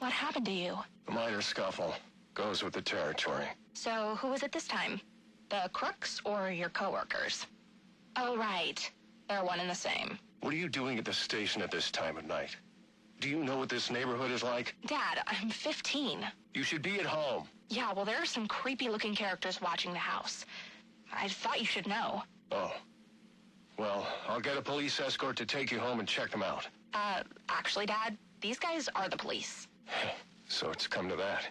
What happened to you? A minor scuffle. Goes with the territory. So, who was it this time? The crooks or your coworkers? Oh, right. They're one and the same. What are you doing at the station at this time of night? Do you know what this neighborhood is like? Dad, I'm 15. You should be at home. Yeah, well, there are some creepy-looking characters watching the house. I thought you should know. Oh. Well, I'll get a police escort to take you home and check them out. Actually, Dad, these guys are the police. So it's come to that.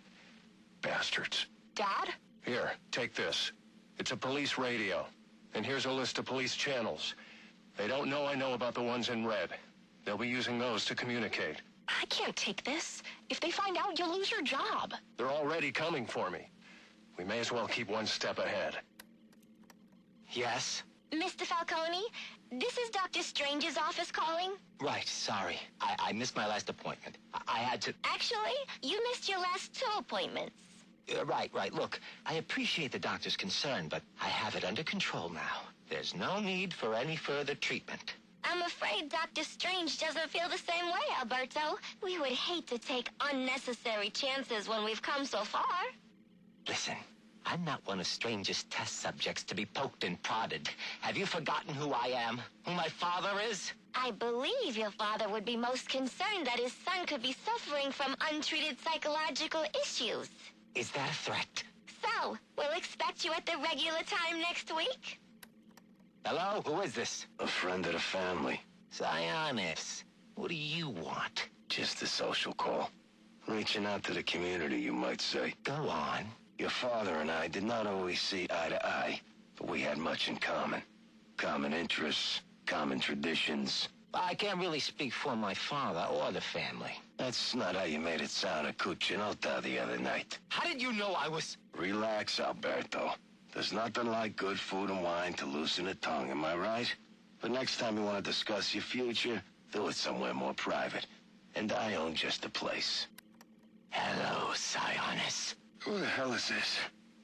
Bastards. Dad? Here, take this. It's a police radio. And here's a list of police channels. They don't know I know about the ones in red. They'll be using those to communicate. I can't take this. If they find out, you'll lose your job. They're already coming for me. We may as well keep one step ahead. Yes? Mr. Falcone, this is Dr. Strange's office calling. Right, sorry. I missed my last appointment. I had to... Actually, you missed your last 2 appointments. Right. Look, I appreciate the doctor's concern, but I have it under control now. There's no need for any further treatment. I'm afraid Dr. Strange doesn't feel the same way, Alberto. We would hate to take unnecessary chances when we've come so far. Listen, I'm not one of Strange's test subjects to be poked and prodded. Have you forgotten who I am? Who my father is? I believe your father would be most concerned that his son could be suffering from untreated psychological issues. Is that a threat? So, we'll expect you at the regular time next week? Hello? Who is this? A friend of the family. Sionis. What do you want? Just a social call. Reaching out to the community, you might say. Go on. Your father and I did not always see eye to eye, but we had much in common. Common interests, common traditions. I can't really speak for my father or the family. That's not how you made it sound at Cuccinota the other night. How did you know I was... Relax, Alberto. There's nothing like good food and wine to loosen the tongue, am I right? But next time you want to discuss your future, do it somewhere more private. And I own just the place. Hello, Sionis. Who the hell is this?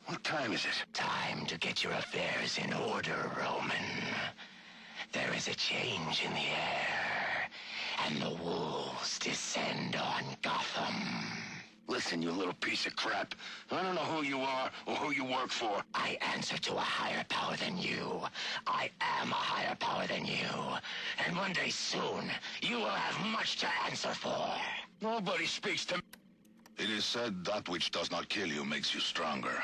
What time is it? Time to get your affairs in order, Roman. There is a change in the air, and the wolves descend on Gotham. Listen, you little piece of crap. I don't know who you are or who you work for. I answer to a higher power than you. I am a higher power than you. And one day soon, you will have much to answer for. Nobody speaks to me. It is said that which does not kill you makes you stronger.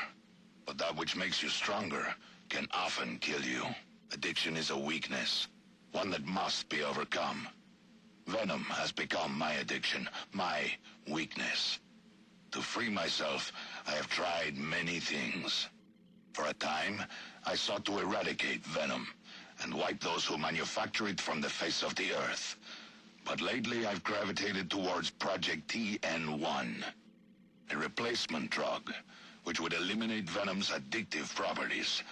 But that which makes you stronger can often kill you. Addiction is a weakness, one that must be overcome. Venom has become my addiction, my weakness. To free myself, I have tried many things. For a time, I sought to eradicate Venom and wipe those who manufacture it from the face of the earth. But lately, I've gravitated towards Project TN1, a replacement drug which would eliminate Venom's addictive properties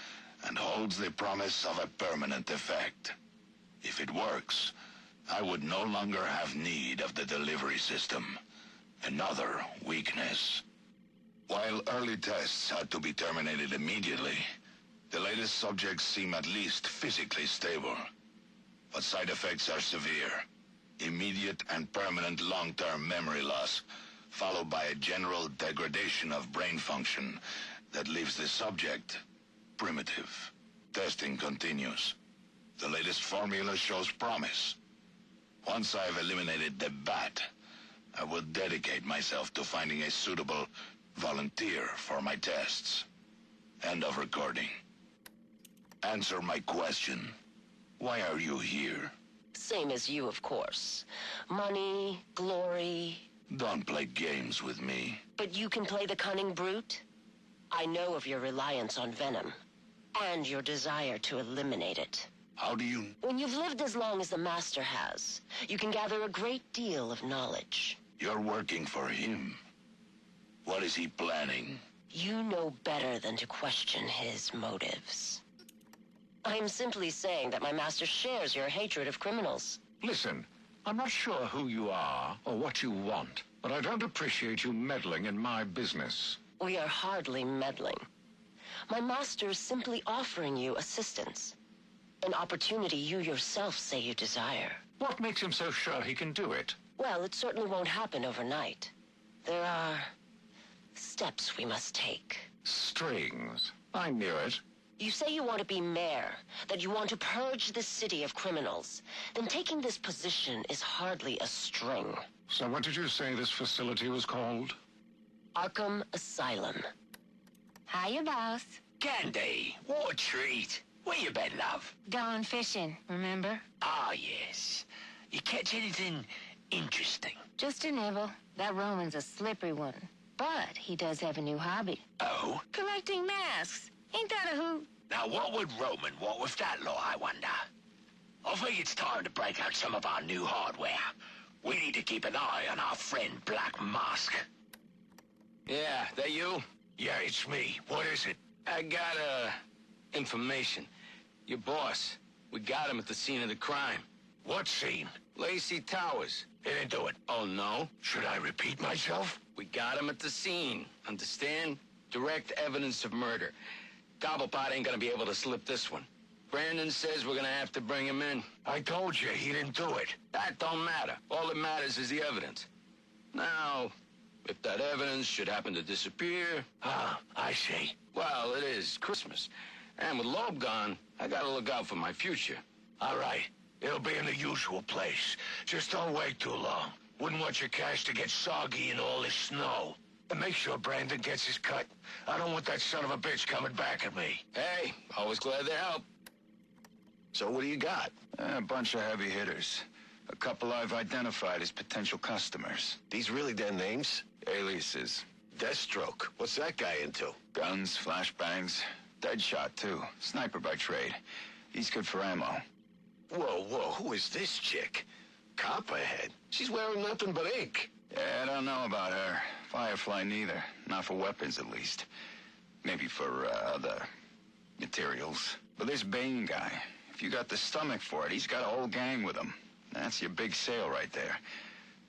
and holds the promise of a permanent effect. If it works, I would no longer have need of the delivery system. Another weakness. While early tests had to be terminated immediately, the latest subjects seem at least physically stable. But side effects are severe. Immediate and permanent long-term memory loss, followed by a general degradation of brain function that leaves the subject primitive. Testing continues. The latest formula shows promise. Once I've eliminated the bat, I will dedicate myself to finding a suitable volunteer for my tests. End of recording. Answer my question. Why are you here? Same as you, of course. Money, glory. Don't play games with me. But you can play the cunning brute? I know of your reliance on Venom, and your desire to eliminate it. How do you... When you've lived as long as the Master has, you can gather a great deal of knowledge. You're working for him. What is he planning? You know better than to question his motives. I'm simply saying that my master shares your hatred of criminals. Listen, I'm not sure who you are or what you want, but I don't appreciate you meddling in my business. We are hardly meddling. My master is simply offering you assistance. An opportunity you yourself say you desire. What makes him so sure he can do it? Well, it certainly won't happen overnight. There are steps we must take. Strings. I knew it. You say you want to be mayor, that you want to purge the city of criminals. Then taking this position is hardly a string. So what did you say this facility was called? Arkham Asylum. Hiya, boss. Candy, what a treat. Where you been, love? Gone fishing, remember? Ah, yes. You catch anything interesting? Just a nibble. That Roman's a slippery one. But he does have a new hobby. Oh? Collecting masks. Ain't that a hoot? Now, what would Roman want with that law, I wonder? I think it's time to break out some of our new hardware. We need to keep an eye on our friend Black Mask. Yeah, that you? Yeah, it's me. What is it? I got, information. Your boss. We got him at the scene of the crime. What scene? Lacey Towers. He didn't do it. Oh, no? Should I repeat myself? We got him at the scene. Understand? Direct evidence of murder. Cobblepot ain't gonna be able to slip this one. Brandon says we're gonna have to bring him in. I told you, he didn't do it. That don't matter. All that matters is the evidence. Now, if that evidence should happen to disappear... Ah, I see. Well, it is Christmas. And with Loeb gone, I gotta look out for my future. All right. It'll be in the usual place. Just don't wait too long. Wouldn't want your cash to get soggy in all this snow. And make sure Brandon gets his cut. I don't want that son of a bitch coming back at me. Hey, always glad to help. So what do you got? A bunch of heavy hitters. A couple I've identified as potential customers. These really their names? Aliases. Deathstroke. What's that guy into? Guns, flashbangs. Deadshot, too. Sniper by trade. He's good for ammo. Whoa, whoa, who is this chick? Copperhead. She's wearing nothing but ink. Yeah, I don't know about her. Firefly neither. Not for weapons, at least. Maybe for, other materials. But this Bane guy, if you got the stomach for it, he's got a whole gang with him. That's your big sale right there.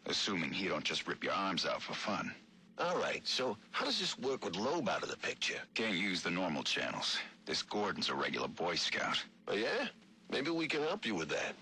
Assuming he don't just rip your arms out for fun. All right, so how does this work with Loeb out of the picture? Can't use the normal channels. This Gordon's a regular Boy Scout. Oh, yeah? Maybe we can help you with that.